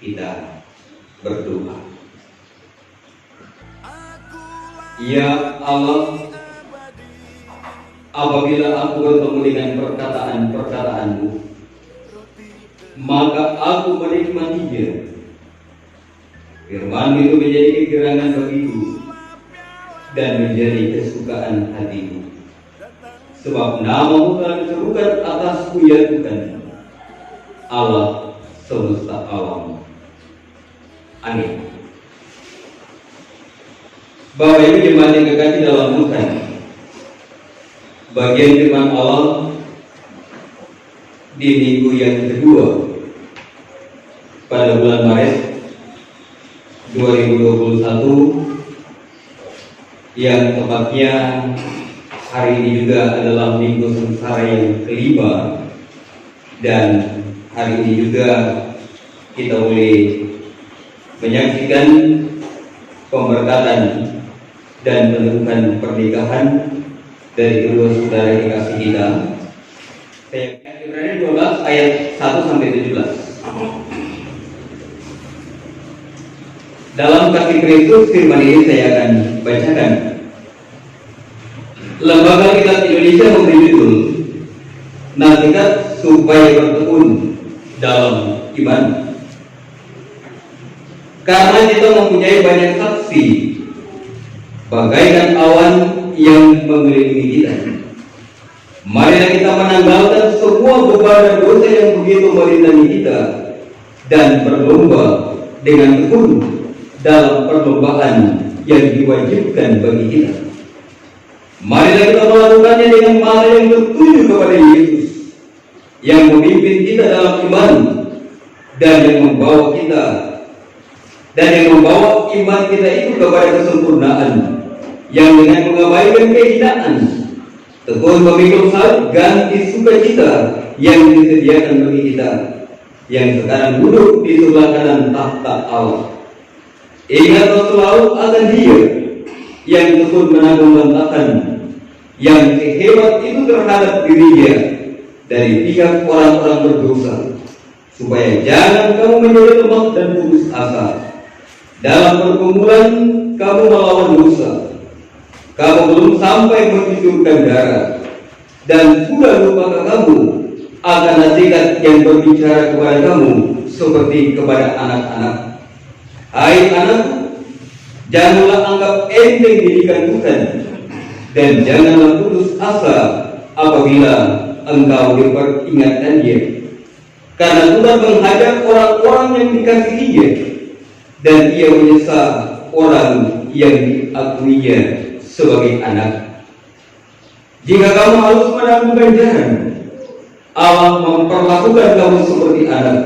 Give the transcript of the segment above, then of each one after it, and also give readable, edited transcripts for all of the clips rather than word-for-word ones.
Kita berdoa. Ya Allah, apabila aku bertemu dengan perkataan-perkataanmu, maka aku menikmatinya. Firman itu menjadi kegerangan bagiku dan menjadi kesukaan hatiku. Sebab namamu telah diserukan atasku, ya Tuhan, Allah semesta alam. Amin. Bapak Ibu jemaat yang kekasih dalam Tuhan, bagian firman Allah di minggu yang kedua pada bulan Maret 2021, yang tepatnya hari ini juga adalah minggu sengsara yang kelima, dan hari ini juga kita boleh menyaksikan pemberkatan dan peneguhan pernikahan dari kedua saudara yang dikasih kita. Ibrani 12 ayat 1 sampai 17. Dalam kasih Kristus, firman ini saya akan bacakan. Lembaga Kitab Indonesia memberi judul Nasihat supaya bertekun dalam iman. Karena kita mempunyai banyak saksi bagaikan awan yang mengelilingi kita, marilah kita menanggalkan semua beban dan dosa yang begitu merintangi kita, dan berlomba dengan tekun dalam perlombaan yang diwajibkan bagi kita. Marilah kita melakukannya dengan mata yang tertuju kepada Yesus, yang memimpin kita dalam iman dan yang membawa iman kita itu kepada kesempurnaan, yang dengan mengabaikan kehinaan tekun memikul salib ganti sukacita yang disediakan bagi kita, yang sekarang duduk di sebelah kanan tahta Allah. Ingatlah selalu akan Dia yang tekun menanggung bantahan yang sehebat itu terhadap dirinya dari pihak orang-orang berdosa, supaya jangan kamu menjadi lemah dan putus asa. Dalam pergumulan kamu melawan dosa, kamu belum sampai mencucurkan darah, dan sudah lupakah kamu akan nasihat yang berbicara kepada kamu seperti kepada anak-anak. Hai anakku, janganlah anggap enteng didikan Tuhan, dan janganlah putus asa apabila engkau diperingatkannya. Karena Tuhan menghajar orang-orang yang dikasihinya, dan Ia menyesa orang yang diakuinya sebagai anak. Jika kamu harus menanggung ganjaran, Allah memperlakukan kamu seperti anak.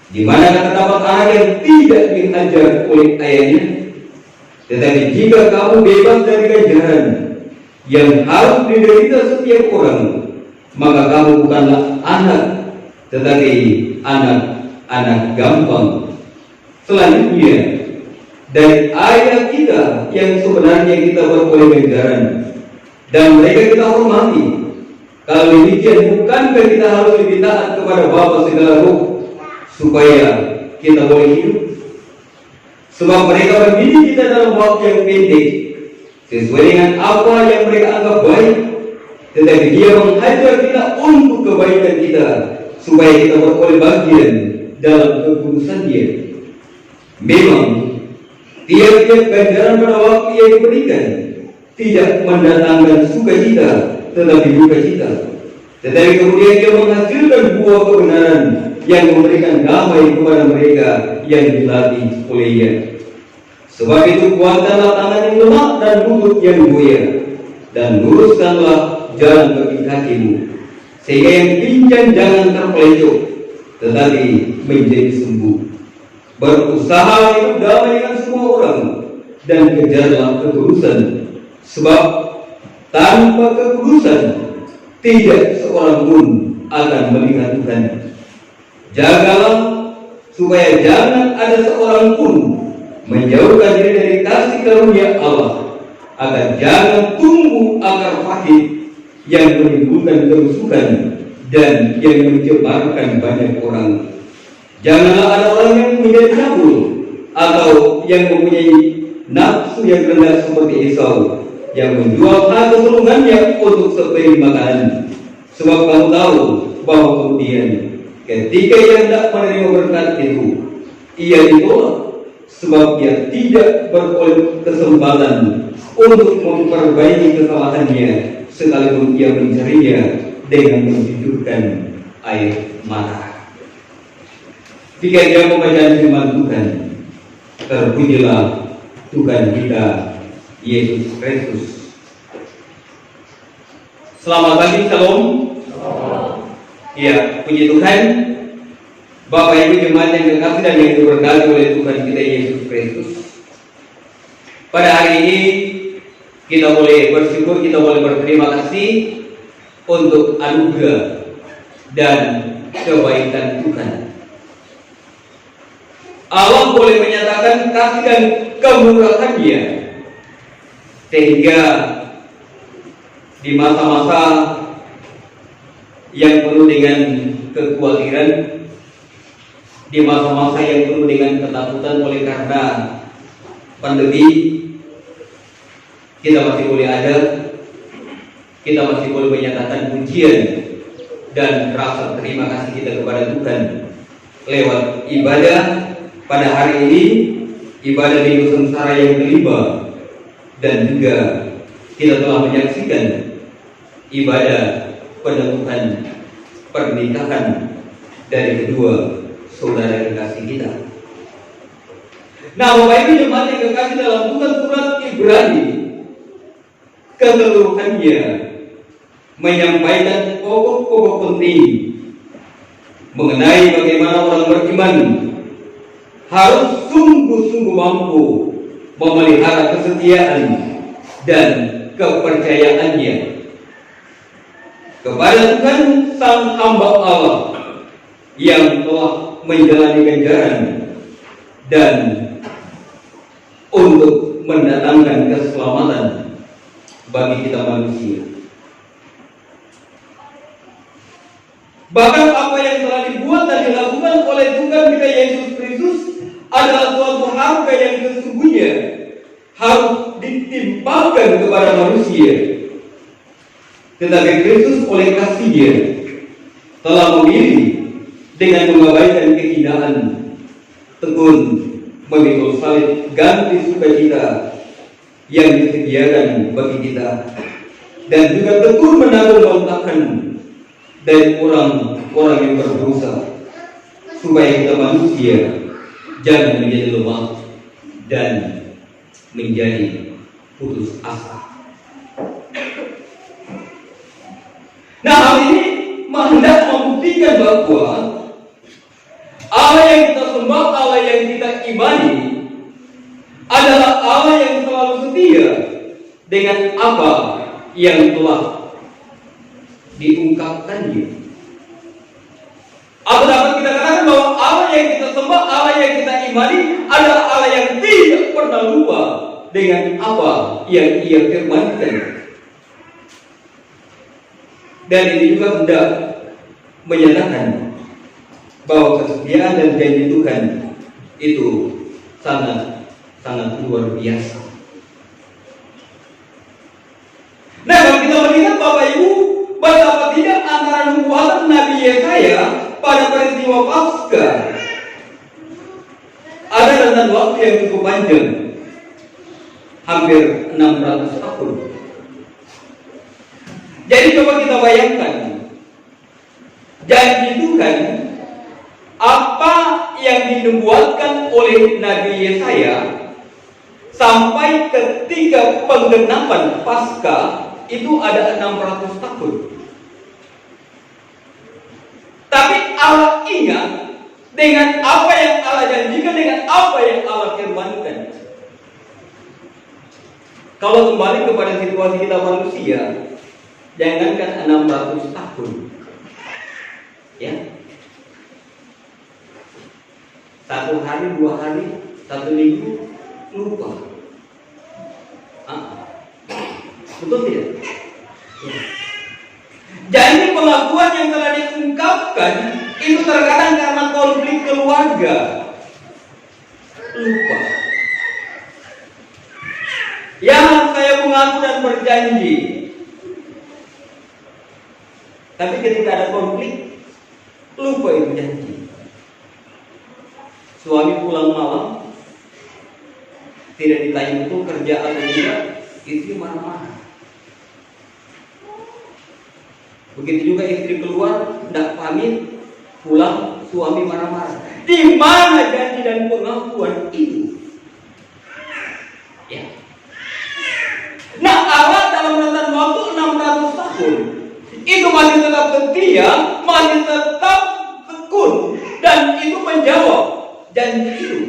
Di mana terdapat anak yang tidak diajar oleh ayahnya. Tetapi jika kamu bebas dari ganjaran yang harus diderita setiap orang, maka kamu bukanlah anak, tetapi anak-anak gampang. Selanjutnya, dari ayat kita yang sebenarnya kita beroleh ganjaran, dan mereka kita hormati. Kalau demikian, bukankah kita harus lebih taat kepada Bapa segala ruh, supaya kita boleh hidup? Sebab mereka mendidik kita dalam waktu yang pendek, sesuai dengan apa yang mereka anggap baik, tetapi Dia menghajar kita untuk kebaikan kita, supaya kita beroleh bagian dalam kekudusan Dia. Memang tiap-tiap ganjaran pada waktu yang diberikan tidak mendatangkan sukacita, tetapi dukacita. Tetapi kemudian Dia menghasilkan buah kebenaran yang memberikan damai kepada mereka yang dilatih olehnya. Sebab itu kuatkanlah tangan yang lemah dan lutut yang goyah, dan luruskanlah jalan bagi kakimu, sehingga yang pincang jangan terpelencok, tetapi menjadi sembuh. Berusaha hidup damai dengan semua orang, dan kejarlah kekudusan, sebab tanpa kekudusan tidak seorang pun akan melihat Tuhan. Jagalah supaya jangan ada seorang pun menjauhkan diri dari kasih karunia Allah, agar jangan tumbuh akar pahit yang menimbulkan kerusuhan dan yang mencemarkan banyak orang. Janganlah ada orang yang menjadi cabul atau yang mempunyai nafsu yang rendah seperti Esau, yang menjual hak keturunannya untuk sepiring makanan. Sebab kamu tahu bahwa kemudian ketika ia hendak menerima berkat itu, ia ditolak, sebab ia tidak beroleh kesempatan untuk memperbaiki kesalahannya, sekalipun ia mencarinya dengan menjujurkan air mata. Jika dia membaca firman Tuhan, terpujilah Tuhan kita Yesus Kristus. Selamat pagi, Shalom. Ya, puji Tuhan. Bapak Ibu jemaat yang kekasih dan yang diberkati oleh Tuhan kita Yesus Kristus. Pada hari ini kita boleh bersyukur, kita boleh berterima kasih untuk anugerah dan kebaikan Tuhan. Allah boleh menyatakan kasih dan kemurahan-Nya, sehingga di masa-masa yang penuh dengan kekhawatiran, di masa-masa yang penuh dengan ketakutan oleh karena pandemi, kita masih boleh ada, kita masih boleh menyatakan pujian dan rasa terima kasih kita kepada Tuhan lewat ibadah. Pada hari ini, ibadah Minggu Sengsara yang kelima, dan juga kita telah menyaksikan ibadah penemukan pernikahan dari kedua saudara kekasih kita. Nah, Bapak Ibu jemaat yang kekasih dalam Tuhan, surat Ibrani keseluruhannya menyampaikan pokok-pokok penting mengenai bagaimana orang beriman harus sungguh-sungguh mampu memelihara kesetiaan dan kepercayaannya kepada Tuhan Sang Hamba Allah yang telah menjalani ganjaran dan untuk mendatangkan keselamatan bagi kita manusia. Bahkan apa yang telah dibuat dan dilakukan oleh Tuhan kita Yesus Kristus adalah suatu harga yang sesungguhnya harus ditimpakan kepada manusia. Tetapi Kristus oleh kasih-Nya telah memilih dengan mengabaikan kehinaan, tekun memikul salib ganti sukacita yang disediakan bagi kita, dan juga tekun menanggung lontakan dari orang-orang yang berdosa, supaya kita manusia jangan menjadi lemah dan menjadi putus asa. Nah, hal ini hendak membuktikan bahwa Allah yang kita sembah, Allah yang kita imani adalah Allah yang selalu setia dengan apa yang telah diungkapkannya. Atau dapat kita katakan bahwa Allah yang kita sembah, Allah yang kita imani adalah Allah yang tidak pernah lupa dengan apa yang Ia firmankan. Dan ini juga hendak menyatakan bahwa kesetiaan dan janji Tuhan itu sangat luar biasa. Nah, kalau kita melihat Bapak Ibu, betapa tidak antara nubuatan Nabi Yesaya pada peristiwa Paskah ada rentan waktu yang cukup panjang, hampir 600 tahun. Jadi coba kita bayangkan janji Tuhan, apa yang dinubuatkan oleh Nabi Yesaya sampai ketika penggenapan Paskah itu ada 600 tahun. Tapi Allah ingat dengan apa yang Allah janjikan, dengan apa yang Allah firmankan. Kalau kembali kepada situasi kita manusia, jangankan 600 tahun, ya, 1 hari, 2 hari, 1 minggu, lupa. Betul tidak? Ya. Janji pengakuan yang telah diungkapkan Itu terkadang karena konflik keluarga. Lupa. Yang saya mengaku dan berjanji. Tapi ketika ada konflik, lupa itu janji. Suami pulang malam, tidak ditanya itu kerja atau tidak, istri marah-marah. Begitu juga istri keluar, tidak pamit, pulang, suami marah-marah. Di mana janji dan pengakuan itu? Ya. Nah, Allah dalam rentan waktu 600 tahun itu masih tetap setia, masih tetap tekun, dan itu menjawab janji itu.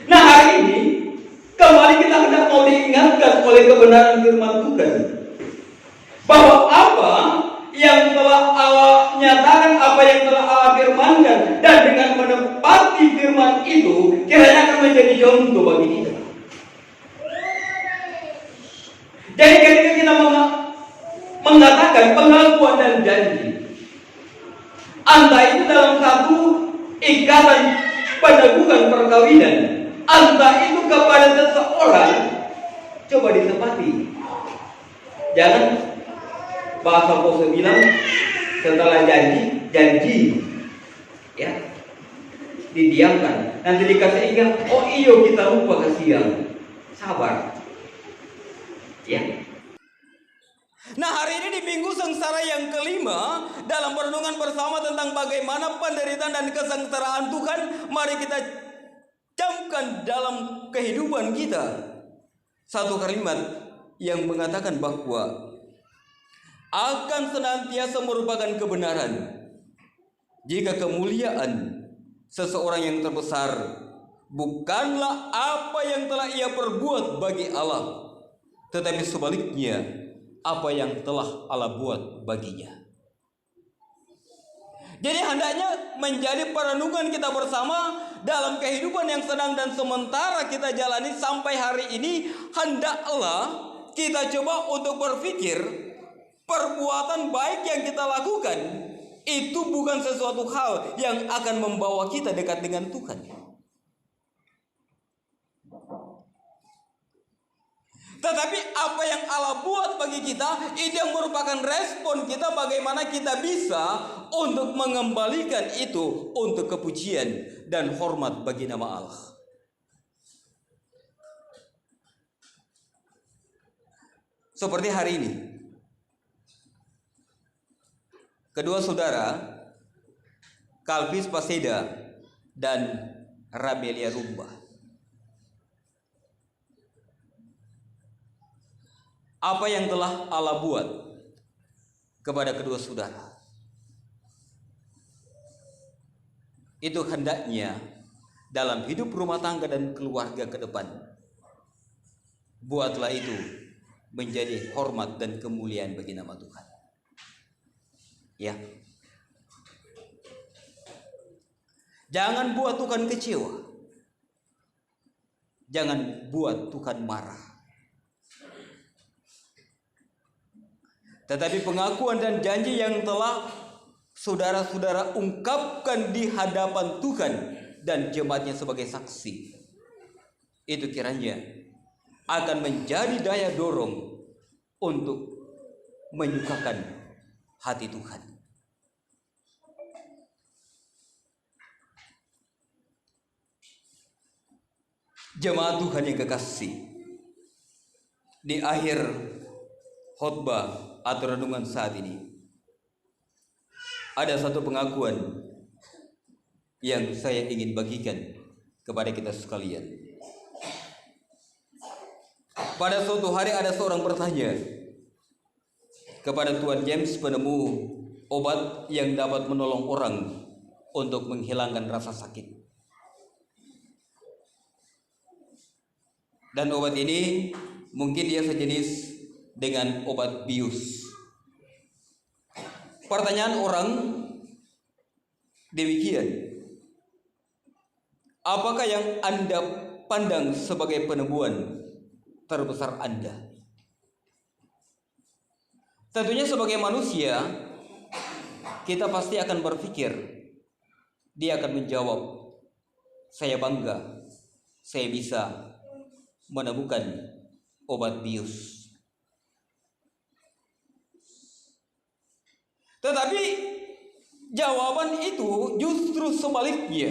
Nah, hari ini kembali kita hendak mau diingatkan oleh kebenaran firman Tuhan bahwa apa yang telah Allah nyatakan, apa yang telah Allah firmankan, dan dengan menepati firman itu kiranya akan menjadi contoh bagi kita. Jadi ketika kita mengatakan pengakuan dan janji, entah itu dalam satu ikatan peneguhan perkawinan, entah itu kepada seseorang, coba ditepati. Jangan bahasa Paulus bilang setelah janji, ya, didiamkan. Nanti dikasih ingat, oh iyo kita lupa kasihan, sabar, ya. Nah, hari ini di Minggu Sengsara yang kelima, dalam perenungan bersama tentang bagaimana penderitaan dan kesengsaraan Tuhan, mari kita camkan dalam kehidupan kita satu kalimat yang mengatakan bahwa akan senantiasa merupakan kebenaran jika kemuliaan seseorang yang terbesar bukanlah apa yang telah ia perbuat bagi Allah, tetapi sebaliknya apa yang telah Allah buat baginya. Jadi hendaknya menjadi perenungan kita bersama dalam kehidupan yang sedang dan sementara kita jalani sampai hari ini. Hendaklah kita coba untuk berpikir perbuatan baik yang kita lakukan itu bukan sesuatu hal yang akan membawa kita dekat dengan Tuhan. Tetapi apa yang Allah buat bagi kita, itu yang merupakan respon kita bagaimana kita bisa untuk mengembalikan itu untuk kepujian dan hormat bagi nama Allah. Seperti hari ini, kedua saudara, Kalvis Paseda dan Rabelia Rumba, apa yang telah Allah buat kepada kedua saudara, itu hendaknya dalam hidup rumah tangga dan keluarga ke depan, buatlah itu menjadi hormat dan kemuliaan bagi nama Tuhan. Ya. Jangan buat Tuhan kecewa. Jangan buat Tuhan marah. Tetapi pengakuan dan janji yang telah saudara-saudara ungkapkan di hadapan Tuhan dan jemaatnya sebagai saksi, itu kiranya akan menjadi daya dorong untuk menyukakan hati Tuhan. Jemaat Tuhan yang kekasih, di akhir khotbah atau renungan saat ini ada satu pengakuan yang saya ingin bagikan kepada kita sekalian. Pada suatu hari ada seorang bertanya kepada Tuan James, penemu obat yang dapat menolong orang untuk menghilangkan rasa sakit. Dan obat ini mungkin dia sejenis dengan obat bius. Pertanyaan orang demikian, apakah yang Anda pandang sebagai penemuan terbesar Anda? Tentunya sebagai manusia, kita pasti akan berpikir, dia akan menjawab, saya bangga, saya bisa menemukan obat bius. Tetapi jawaban itu justru sebaliknya.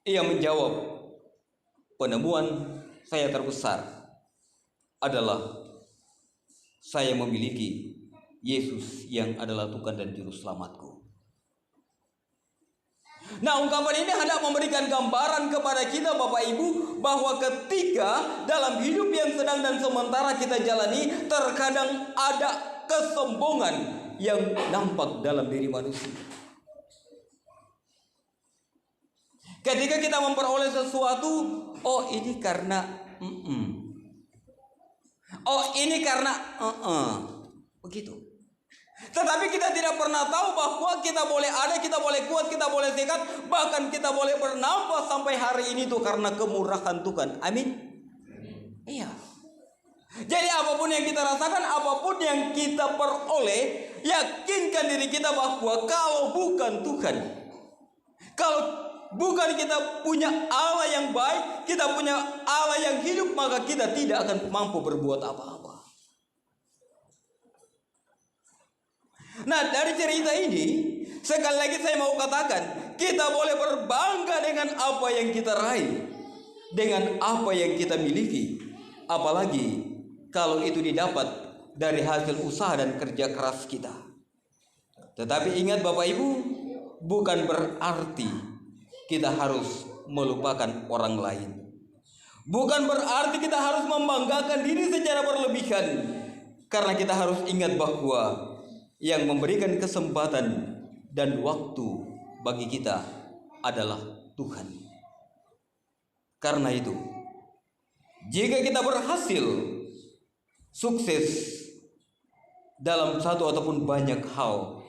Ia menjawab, penemuan saya terbesar adalah saya memiliki Yesus yang adalah Tuhan dan Juru Selamatku. Nah, ungkapan ini hendak memberikan gambaran kepada kita Bapak Ibu, bahwa ketika dalam hidup yang sedang dan sementara kita jalani, terkadang ada kesombongan yang nampak dalam diri manusia. Ketika kita memperoleh sesuatu, oh ini karena oh ini karena begitu. Tetapi kita tidak pernah tahu bahwa kita boleh ada, kita boleh kuat, kita boleh sehat, bahkan kita boleh bernafas sampai hari ini tuh karena kemurahan Tuhan. Amin. Iya. Jadi apapun yang kita rasakan, apapun yang kita peroleh, yakinkan diri kita bahwa kalau bukan Tuhan, kalau bukan kita punya Allah yang baik, kita punya Allah yang hidup, maka kita tidak akan mampu berbuat apa-apa. Nah, dari cerita ini, sekali lagi saya mau katakan, kita boleh berbangga dengan apa yang kita raih, dengan apa yang kita miliki, apalagi kalau itu didapat dari hasil usaha dan kerja keras kita. Tetapi ingat Bapak Ibu, bukan berarti kita harus melupakan orang lain. Bukan berarti kita harus membanggakan diri secara berlebihan. Karena kita harus ingat bahwa yang memberikan kesempatan dan waktu bagi kita adalah Tuhan. Karena itu, jika kita berhasil sukses dalam satu ataupun banyak hal,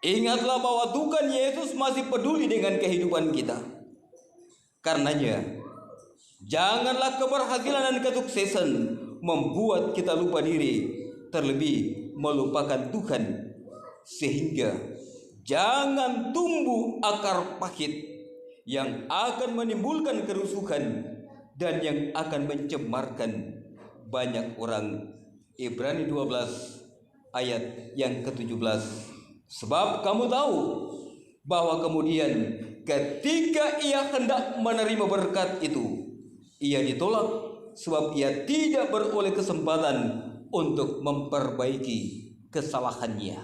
ingatlah bahwa Tuhan Yesus masih peduli dengan kehidupan kita. Karenanya, janganlah keberhasilan dan kesuksesan membuat kita lupa diri, terlebih melupakan Tuhan, sehingga jangan tumbuh akar pahit yang akan menimbulkan kerusuhan dan yang akan mencemarkan banyak orang. Ibrani 12 ayat yang ke-17. Sebab kamu tahu bahwa kemudian ketika ia hendak menerima berkat itu, ia ditolak sebab ia tidak beroleh kesempatan untuk memperbaiki kesalahannya.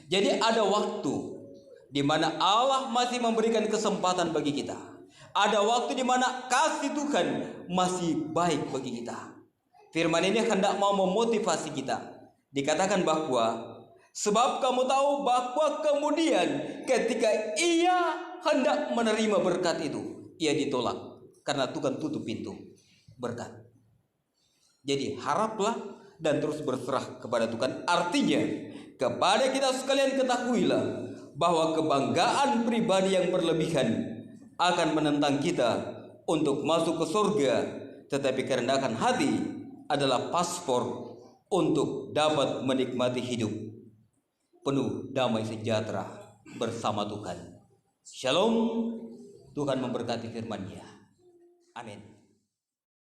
Jadi ada waktu di mana Allah masih memberikan kesempatan bagi kita. Ada waktu di mana kasih Tuhan masih baik bagi kita. Firman ini hendak mau memotivasi kita. Dikatakan bahwa sebab kamu tahu bahwa kemudian ketika ia hendak menerima berkat itu, ia ditolak karena Tuhan tutup pintu berkat. Jadi haraplah dan terus berserah kepada Tuhan. Artinya, kepada kita sekalian ketahuilah bahwa kebanggaan pribadi yang berlebihan akan menentang kita untuk masuk ke surga, tetapi kerendahan hati adalah paspor untuk dapat menikmati hidup penuh damai sejahtera bersama Tuhan. Shalom. Tuhan memberkati firman-Nya. Amin.